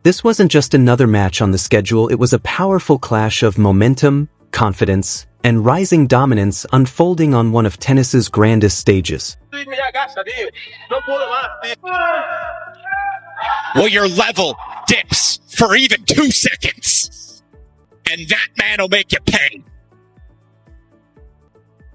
This wasn't just another match on the schedule, it was a powerful clash of momentum, confidence, and rising dominance unfolding on one of tennis's grandest stages. Well, your level dips for even 2 seconds, and that man will make you pay.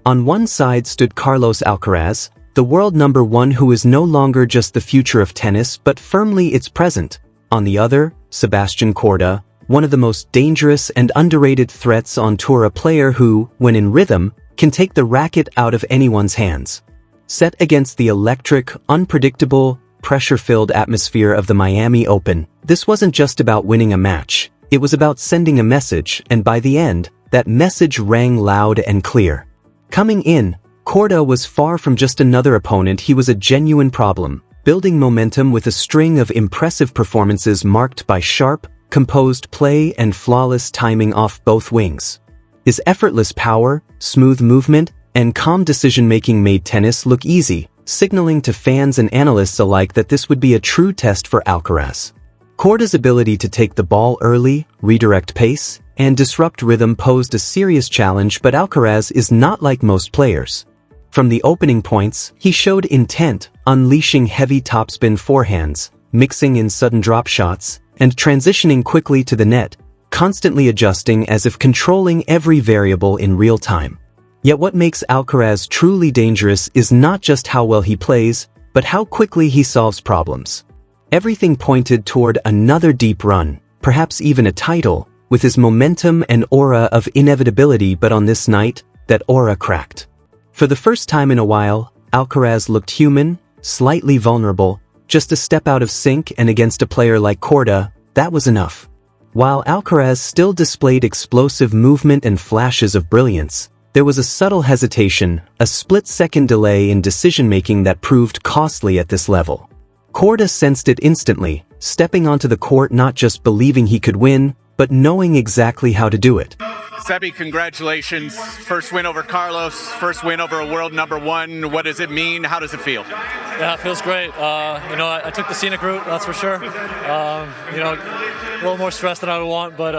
On one side stood Carlos Alcaraz, the world number one who is no longer just the future of tennis but firmly its present. On the other, Sebastian Korda, one of the most dangerous and underrated threats on tour, a player who, when in rhythm, can take the racket out of anyone's hands. Set against the electric, unpredictable, pressure-filled atmosphere of the Miami Open, this wasn't just about winning a match, it was about sending a message, and by the end, that message rang loud and clear. Coming in, Corda was far from just another opponent, he was a genuine problem, building momentum with a string of impressive performances marked by sharp, composed play and flawless timing off both wings. His effortless power, smooth movement, and calm decision-making made tennis look easy, signaling to fans and analysts alike that this would be a true test for Alcaraz. Corda's ability to take the ball early, redirect pace, and disrupt rhythm posed a serious challenge, but Alcaraz is not like most players. From the opening points, he showed intent, unleashing heavy topspin forehands, mixing in sudden drop shots, and transitioning quickly to the net, constantly adjusting as if controlling every variable in real time. Yet what makes Alcaraz truly dangerous is not just how well he plays, but how quickly he solves problems. Everything pointed toward another deep run, perhaps even a title, with his momentum and aura of inevitability, but on this night, that aura cracked. For the first time in a while, Alcaraz looked human, slightly vulnerable, just a step out of sync, and against a player like Corda, that was enough. While Alcaraz still displayed explosive movement and flashes of brilliance, there was a subtle hesitation, a split-second delay in decision-making that proved costly at this level. Corda sensed it instantly, stepping onto the court not just believing he could win, but knowing exactly how to do it. Sebi, congratulations. First win over Carlos, first win over a world number one. What does it mean? How does it feel? Yeah, it feels great. I took the scenic route, that's for sure. A little more stress than I would want, but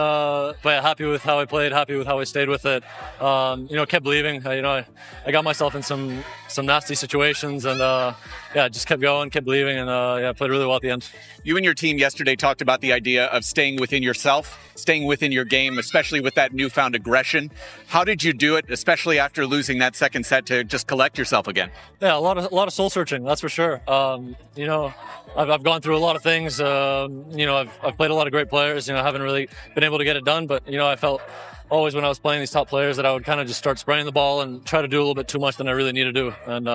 yeah, happy with how I played, happy with how I stayed with it. Kept believing. I got myself in some nasty situations, and just kept going, kept believing, and played really well at the end. You and your team yesterday talked about the idea of staying within yourself, staying within your game, especially with that newfound aggression. How did you do it, especially after losing that second set, to just collect yourself again? Yeah, a lot of soul searching, that's for sure. I've gone through a lot of things. I've played a lot of great players. I haven't really been able to get it done, but I felt always when I was playing these top players that I would kind of just start spraying the ball and try to do a little bit too much than I really need to do. And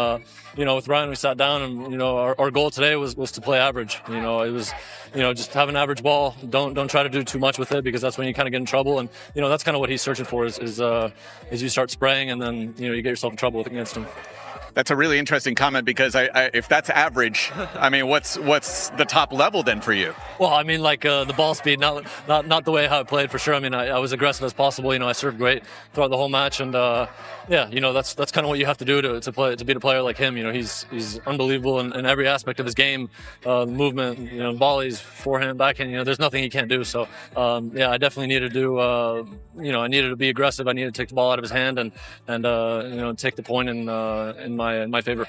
with Ryan, we sat down, and our goal today was to play average. It was just have an average ball. Don't try to do too much with it, because that's when you kind of get in trouble. And that's kind of what he's searching for is you start spraying, and then you get yourself in trouble against him. That's a really interesting comment, because if that's average, I mean, what's the top level then for you? Well, I mean, the ball speed, not the way how I played, for sure. I mean, I was aggressive as possible. I served great throughout the whole match, and that's kind of what you have to do to beat a player like him. He's unbelievable in every aspect of his game, movement, volleys, forehand, backhand. There's nothing he can't do. So I definitely needed to do. I needed to be aggressive. I needed to take the ball out of his hand and take the point in my favor.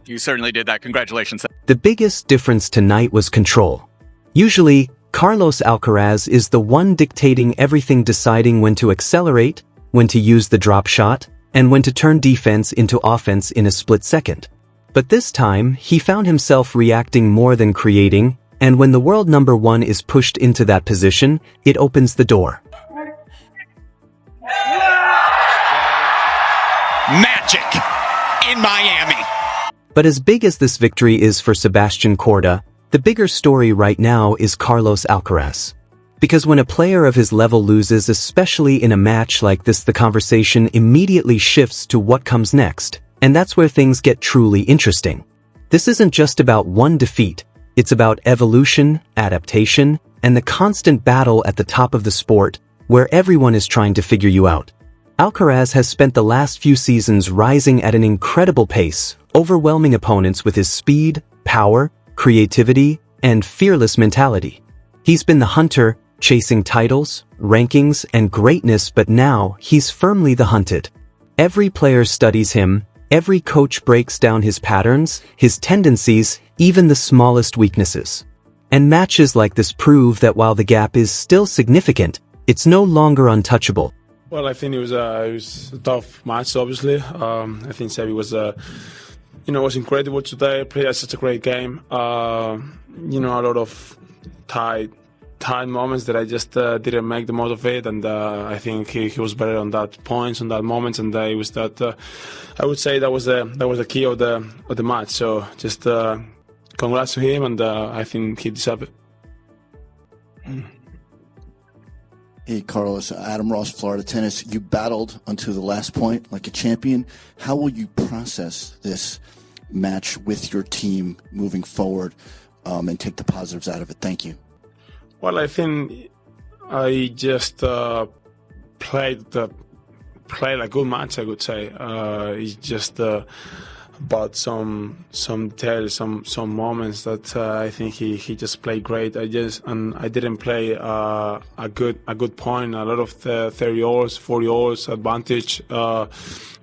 You certainly did that. Congratulations. The biggest difference tonight was control. Usually, Carlos Alcaraz is the one dictating everything, deciding when to accelerate, when to use the drop shot, and when to turn defense into offense in a split second. But this time, he found himself reacting more than creating, and when the world number one is pushed into that position, it opens the door. Magic in Miami. But as big as this victory is for Sebastian Korda, the bigger story right now is Carlos Alcaraz. Because when a player of his level loses, especially in a match like this, the conversation immediately shifts to what comes next, and that's where things get truly interesting. This isn't just about one defeat, it's about evolution, adaptation, and the constant battle at the top of the sport, where everyone is trying to figure you out. Alcaraz has spent the last few seasons rising at an incredible pace, overwhelming opponents with his speed, power, creativity, and fearless mentality. He's been the hunter, chasing titles, rankings, and greatness, but now he's firmly the hunted. Every player studies him, every coach breaks down his patterns, his tendencies, even the smallest weaknesses. And matches like this prove that while the gap is still significant, it's no longer untouchable. Well, I think it was a tough match, obviously. I think Sebi was, was incredible today. Played such a great game. A lot of tight moments that I just didn't make the most of it, and I think he was better on that points, on that moments, and it was that. I would say that was the key of the match. So just congrats to him, and I think he deserved it. Hey, Carlos, Adam Ross, Florida Tennis. You battled until the last point like a champion. How will you process this match with your team moving forward and take the positives out of it? Thank you. Well, I think I just played a good match, I would say. It's just about some details, some moments that I think he just played great. I didn't play a good point. A lot of 30 holes, 40 holes advantage that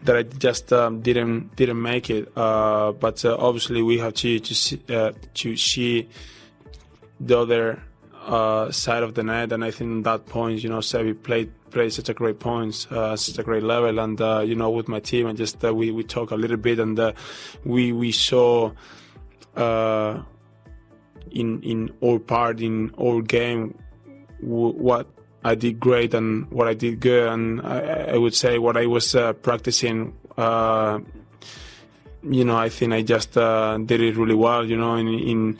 I just didn't make it. But obviously we have to see the other side of the net, and I think that point, Sebi played such a great points, such a great level, and with my team, and just we talk a little bit, and we saw in our part, in our game, what I did great and what I did good, and I would say what I was practicing. I think I just did it really well. In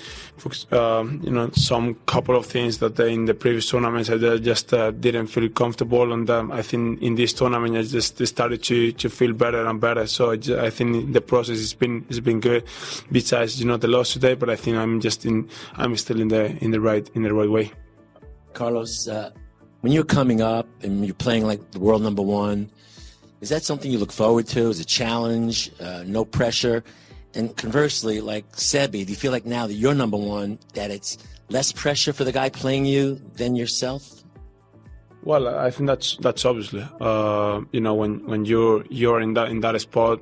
some couple of things that in the previous tournaments I just didn't feel comfortable, and I think in this tournament I just started to feel better and better. So I think the process has been good. Besides, the loss today, but I think I'm still in the right way. Carlos, when you're coming up and you're playing like the world number one, is that something you look forward to? Is it a challenge? No pressure? And conversely, like Sebi, do you feel like now that you're number one, that it's less pressure for the guy playing you than yourself? Well, I think that's obviously, when you're in that spot,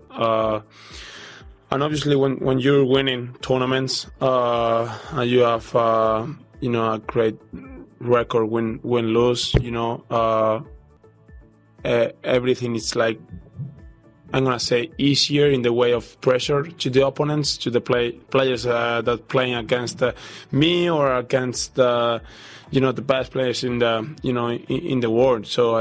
and obviously when you're winning tournaments, and you have a great record, win lose, everything is like, I'm gonna say, easier in the way of pressure to the opponents, to the players that playing against me or against the best players in the in the world. So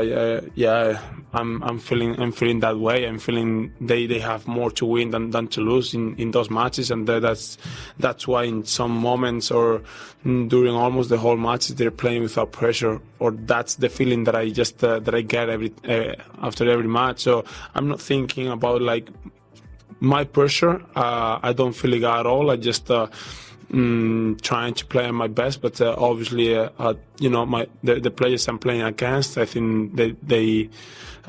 I'm feeling that way. I'm feeling they have more to win than to lose in those matches, and that's why in some moments or during almost the whole matches they're playing without pressure, or that's the feeling that I just that I get after every match. So I'm not thinking about like my pressure. I don't feel it at all. I just trying to play my best, but obviously, the players I'm playing against, I think they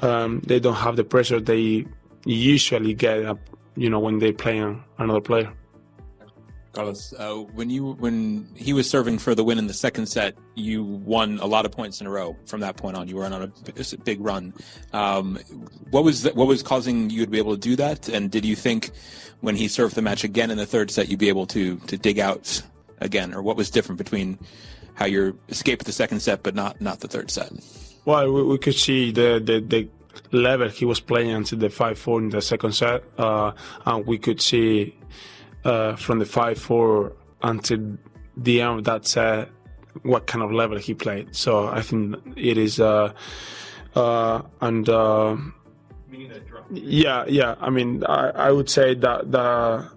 don't have the pressure they usually get, when they play another player. Carlos, when he was serving for the win in the second set, you won a lot of points in a row. From that point on, you were on a big run. What was causing you to be able to do that? And did you think when he served the match again in the third set, you'd be able to dig out again? Or what was different between how you escaped the second set but not the third set? Well, we could see the level he was playing until the 5-4 in the second set, and we could see from the 5-4 until the end of that set what kind of level he played. So I think it is yeah. I mean, I would say that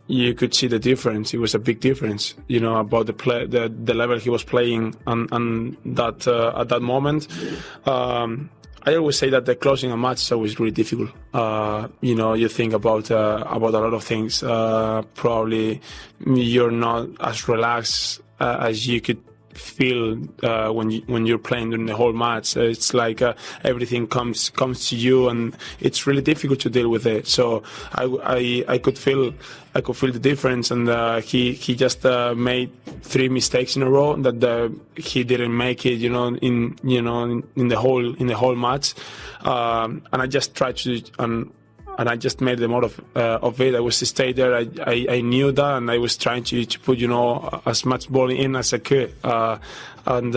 you could see the difference. It was a big difference, about the level he was playing and that at that moment. I always say that the closing a match is always really difficult. You think about a lot of things. Probably you're not as relaxed as you could feel when you're playing during the whole match. It's like everything comes to you, and it's really difficult to deal with it. So I could feel the difference, and he just made 3 mistakes in a row that he didn't make it, in the whole match, and I just tried to and I just made the more of it. I was to stay there. I knew that, and I was trying to put as much ball in as I could, and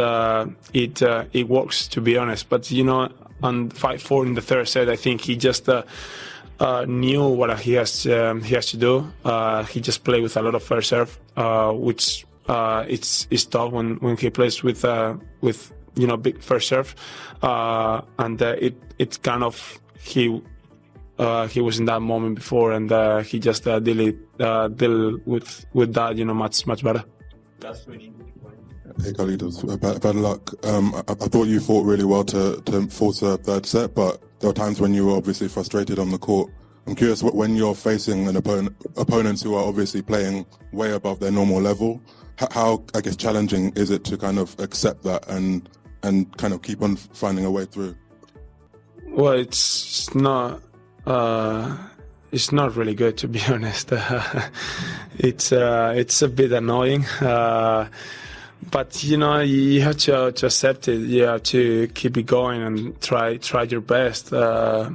it works, to be honest. But on 5-4 in the third set, I think he just knew what he has to do. He just played with a lot of first serve, which it's tough when he plays with big first serve, and it's kind of he was in that moment before, and he just deal with that much better. Hey Carlitos, bad luck. I thought you fought really well to force a third set, but there were times when you were obviously frustrated on the court. I'm curious, when you're facing an opponents who are obviously playing way above their normal level, how I guess challenging is it to kind of accept that and kind of keep on finding a way through? Well, it's not really good, to be honest. It's a bit annoying, but you have to accept it. You have to keep it going and try your best. I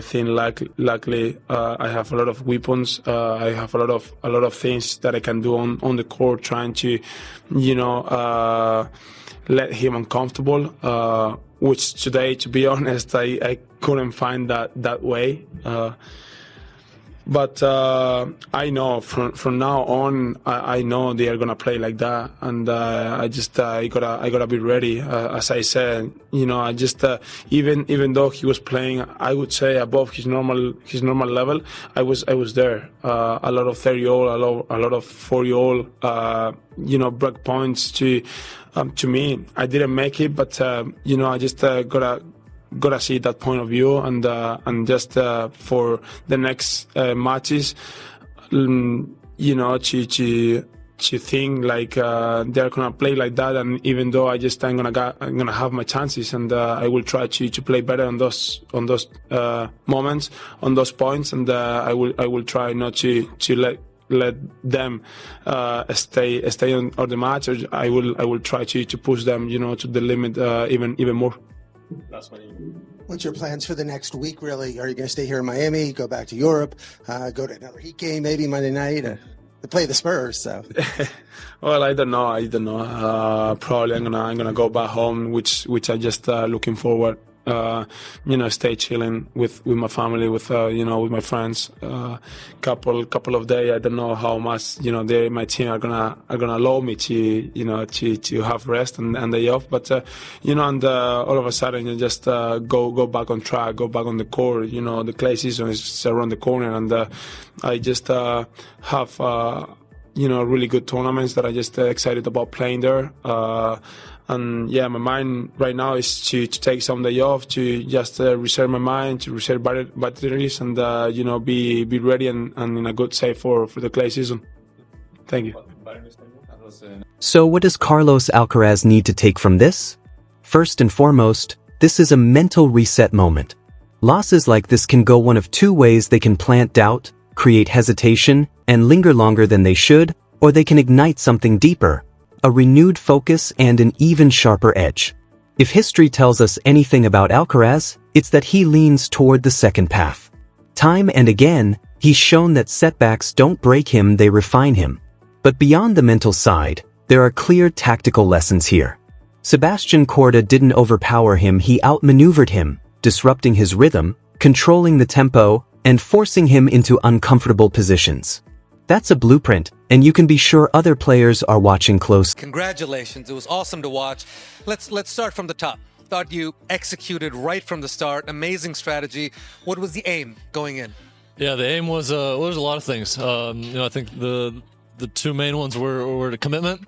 think luckily I have a lot of weapons. I have a lot of things that I can do on the court, trying to let him uncomfortable. Which today, to be honest, I couldn't find that way. But I know from now on, I know they are gonna play like that, and I gotta be ready. As I said, I just even though he was playing, I would say above his normal level, I was there. A lot of 30-year-old, a lot of 40-year-old, break points to me. I didn't make it, but I just gotta see that point of view, and just for the next matches, to think like they're gonna play like that, and even though I'm gonna have my chances, and I will try to play better on those moments, on those points, and I will try not to let them stay on the match. Or I will try to push them to the limit even more. What's your plans for the next week, really? Are you going to stay here in Miami, go back to Europe, go to another Heat game maybe Monday night, to play the Spurs? So, well, I don't know. Probably I'm gonna go back home, which I just looking forward. Stay chilling with my family, with with my friends. Couple of days. I don't know how much my team are gonna allow me to have rest and day off. But and all of a sudden you just go back on track, go back on the court. The clay season is around the corner, and I just have really good tournaments that I just excited about playing there. And my mind right now is to take some day off, to just reserve my mind, to reserve batteries, and be ready and in a good shape for the clay season. Thank you. So what does Carlos Alcaraz need to take from this? First and foremost, this is a mental reset moment. Losses like this can go one of 2 ways. They can plant doubt, create hesitation, and linger longer than they should, or they can ignite something deeper, a renewed focus and an even sharper edge. If history tells us anything about Alcaraz, it's that he leans toward the second path. Time and again, he's shown that setbacks don't break him, they refine him. But beyond the mental side, there are clear tactical lessons here. Sebastian Korda didn't overpower him, he outmaneuvered him, disrupting his rhythm, controlling the tempo, and forcing him into uncomfortable positions. That's a blueprint, and you can be sure other players are watching close. Congratulations, it was awesome to watch. Let's start from the top. Thought you executed right from the start. Amazing strategy. What was the aim going in? Yeah, the aim was there's a lot of things. I think the 2 main ones were the commitment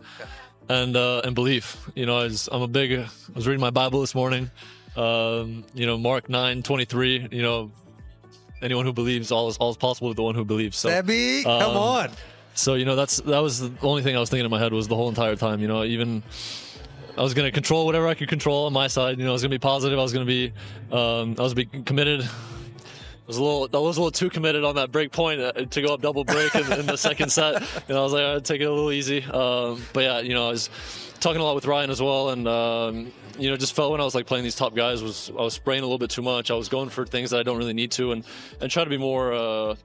and belief. I was reading my Bible this morning. Mark 9:23. Anyone who believes, all is possible with the one who believes. So, Sebby, come on. So, that was the only thing I was thinking in my head was the whole entire time. Even I was going to control whatever I could control on my side. I was going to be positive. I was going to be committed. I was a little too committed on that break point to go up double break in the second set. I was like, I'd take it a little easy. But yeah, I was talking a lot with Ryan as well, and just felt when I was like playing these top guys I was spraying a little bit too much. I was going for things that I don't really need to, and try to be more,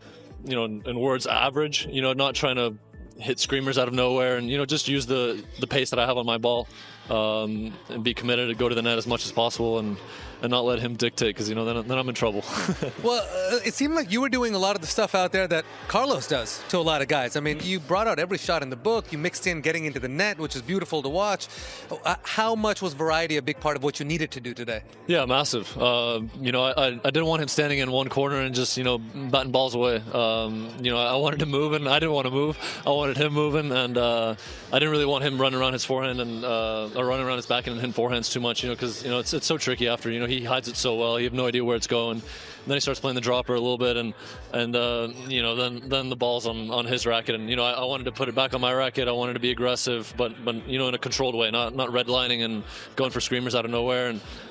in words, average. Not trying to hit screamers out of nowhere, and just use the pace that I have on my ball, and be committed to go to the net as much as possible, and not let him dictate, because then I'm in trouble. Well, it seemed like you were doing a lot of the stuff out there that Carlos does to a lot of guys. I mean, you brought out every shot in the book. You mixed in getting into the net, which is beautiful to watch. How much was variety a big part of what you needed to do today? Yeah, massive. I didn't want him standing in one corner and just batting balls away. I wanted to move, and I didn't want to move. I wanted him moving, and I didn't really want him running around his forehand and or running around his backhand and hitting forehands too much. Because it's so tricky after. He hides it so well. You have no idea where it's going. And then he starts playing the dropper a little bit, and then the ball's on his racket. And I wanted to put it back on my racket. I wanted to be aggressive, but in a controlled way, not redlining and going for screamers out of nowhere,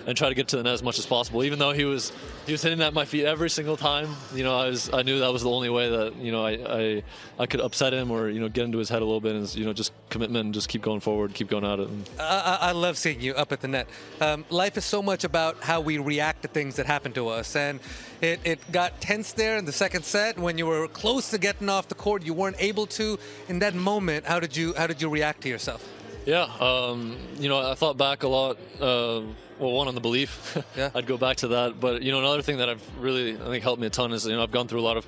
and try to get to the net as much as possible. Even though he was hitting that at my feet every single time, I knew that was the only way that I could upset him or get into his head a little bit. Is just commitment and just keep going forward, keep going at it. I love seeing you up at the net. Life is so much about how we react to things that happen to us, and it got tense there in the second set when you were close to getting off the court. You weren't able to. In that moment, how did you react to yourself? Yeah, I thought back a lot. One on the belief. Yeah. I'd go back to that. But another thing that I think helped me a ton is I've gone through a lot of,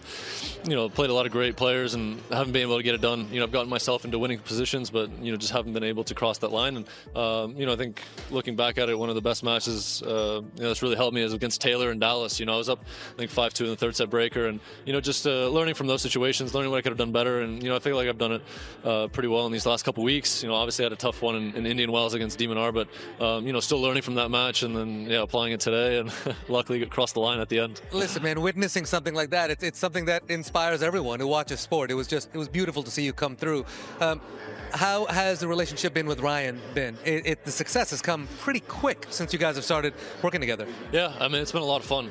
played a lot of great players and haven't been able to get it done. I've gotten myself into winning positions, but just haven't been able to cross that line. And I think looking back at it, one of the best matches that's really helped me is against Taylor in Dallas. I was up I think 5-2 in the third set breaker, and just learning from those situations, learning what I could have done better, and I feel like I've done it pretty well in these last couple weeks. Obviously I had a tough one in Indian Wells against Demon R, but still learning from that match, and then applying it today, and luckily crossed the line at the end. Listen, man, witnessing something like that, it's something that inspires everyone who watches sport. It was beautiful to see you come through. How has the relationship been with Ryan been? The success has come pretty quick since you guys have started working together. Yeah, I mean, it's been a lot of fun.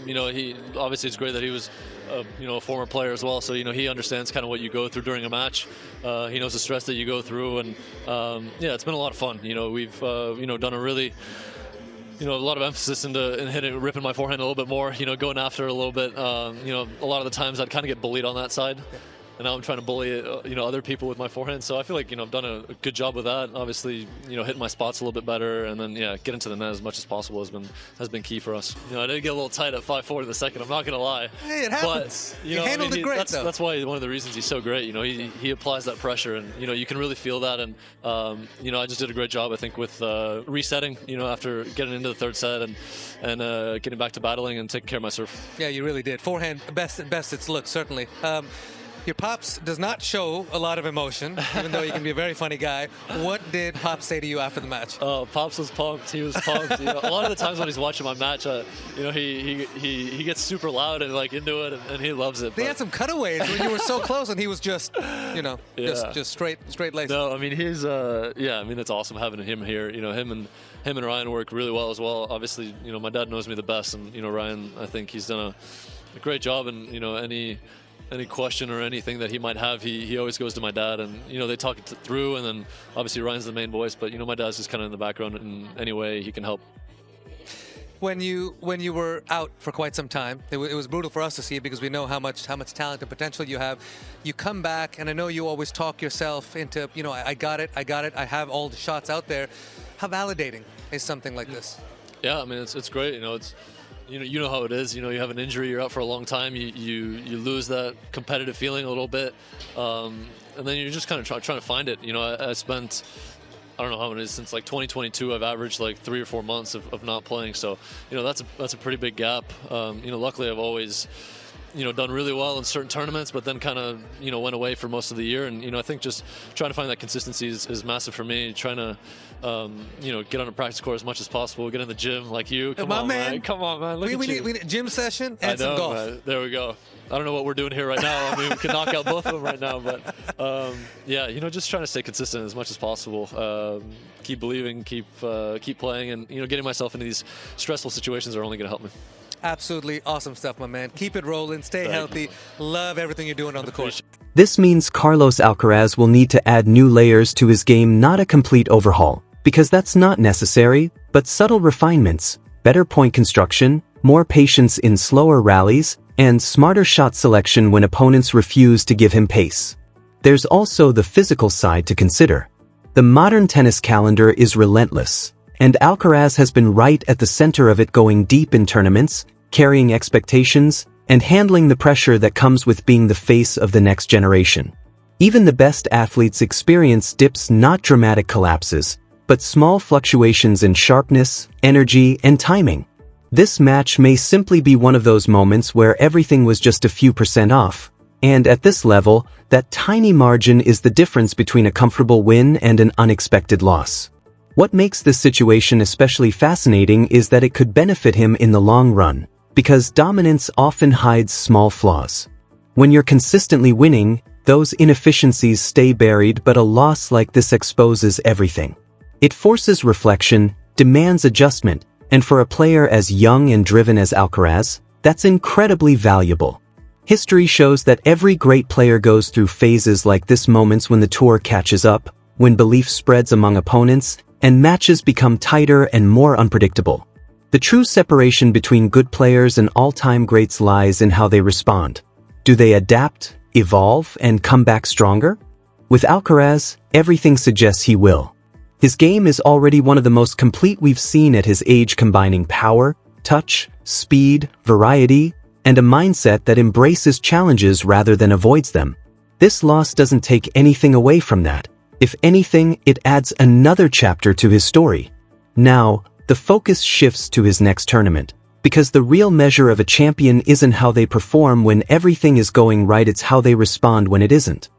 He obviously, it's great that he was a former player as well, so he understands kind of what you go through during a match. He knows the stress that you go through, and it's been a lot of fun. We've done a really a lot of emphasis into hitting, ripping my forehand a little bit more, going after it a little bit. A lot of the times I'd kind of get bullied on that side. And now I'm trying to bully, other people with my forehand. So I feel like, I've done a good job with that. Obviously, hitting my spots a little bit better, and then, get into the net as much as possible has been key for us. I did get a little tight at 5-4 in the second. I'm not going to lie. Hey, it happens. But, you handled it great, though. That's why one of the reasons he's so great. He applies that pressure, and, you can really feel that. And, I just did a great job, I think, with resetting, after getting into the third set and getting back to battling and taking care of my serve. Yeah, you really did. Forehand, best it's looked, certainly. Your Pops does not show a lot of emotion, even though he can be a very funny guy. What did Pops say to you after the match? Pops was pumped. He was pumped. A lot of the times when he's watching my match, he gets super loud and into it, and he loves it. They had some cutaways when you were so close, and he was just, just straight laced. No, I mean he's it's awesome having him here. Him and Ryan work really well as well. Obviously, my dad knows me the best, and Ryan, I think he's done a great job, and any question or anything that he might have, he always goes to my dad, and they talk it through, and then obviously Ryan's the main voice, but my dad's just kind of in the background in any way he can help. When you were out for quite some time, it was brutal for us to see it because we know how much talent and potential you have. You come back, and I know you always talk yourself into I got it, I have all the shots out there. How validating is something like this? Yeah, I mean it's great. It's you know how it is. You have an injury, you're out for a long time. You lose that competitive feeling a little bit, and then you're just kind of trying to find it. I spent, I don't know how it is, since like 2022. I've averaged like 3 or 4 months of not playing. So that's a pretty big gap. Luckily I've always done really well in certain tournaments, but then kind of, went away for most of the year. And, I think just trying to find that consistency is massive for me. Trying to, get on a practice court as much as possible, get in the gym like you. Come on, man. Come on, man. Look at you. We need a gym session and some golf. Man. There we go. I don't know what we're doing here right now. I mean, we can knock out both of them right now, but just trying to stay consistent as much as possible. Keep believing, keep playing, and getting myself into these stressful situations are only going to help me. Absolutely awesome stuff, my man. Keep it rolling, stay healthy. Love everything you're doing on the court. This means Carlos Alcaraz will need to add new layers to his game, not a complete overhaul, because that's not necessary, but subtle refinements, better point construction, more patience in slower rallies, and smarter shot selection when opponents refuse to give him pace. There's also the physical side to consider. The modern tennis calendar is relentless, and Alcaraz has been right at the center of it, going deep in tournaments, carrying expectations, and handling the pressure that comes with being the face of the next generation. Even the best athletes experience dips, not dramatic collapses, but small fluctuations in sharpness, energy, and timing. This match may simply be one of those moments where everything was just a few % off, and at this level, that tiny margin is the difference between a comfortable win and an unexpected loss. What makes this situation especially fascinating is that it could benefit him in the long run, because dominance often hides small flaws. When you're consistently winning, those inefficiencies stay buried, but a loss like this exposes everything. It forces reflection, demands adjustment, and for a player as young and driven as Alcaraz, that's incredibly valuable. History shows that every great player goes through phases like this, moments when the tour catches up, when belief spreads among opponents, and matches become tighter and more unpredictable. The true separation between good players and all-time greats lies in how they respond. Do they adapt, evolve, and come back stronger? With Alcaraz, everything suggests he will. His game is already one of the most complete we've seen at his age, combining power, touch, speed, variety, and a mindset that embraces challenges rather than avoids them. This loss doesn't take anything away from that. If anything, it adds another chapter to his story. Now, the focus shifts to his next tournament, because the real measure of a champion isn't how they perform when everything is going right, it's how they respond when it isn't.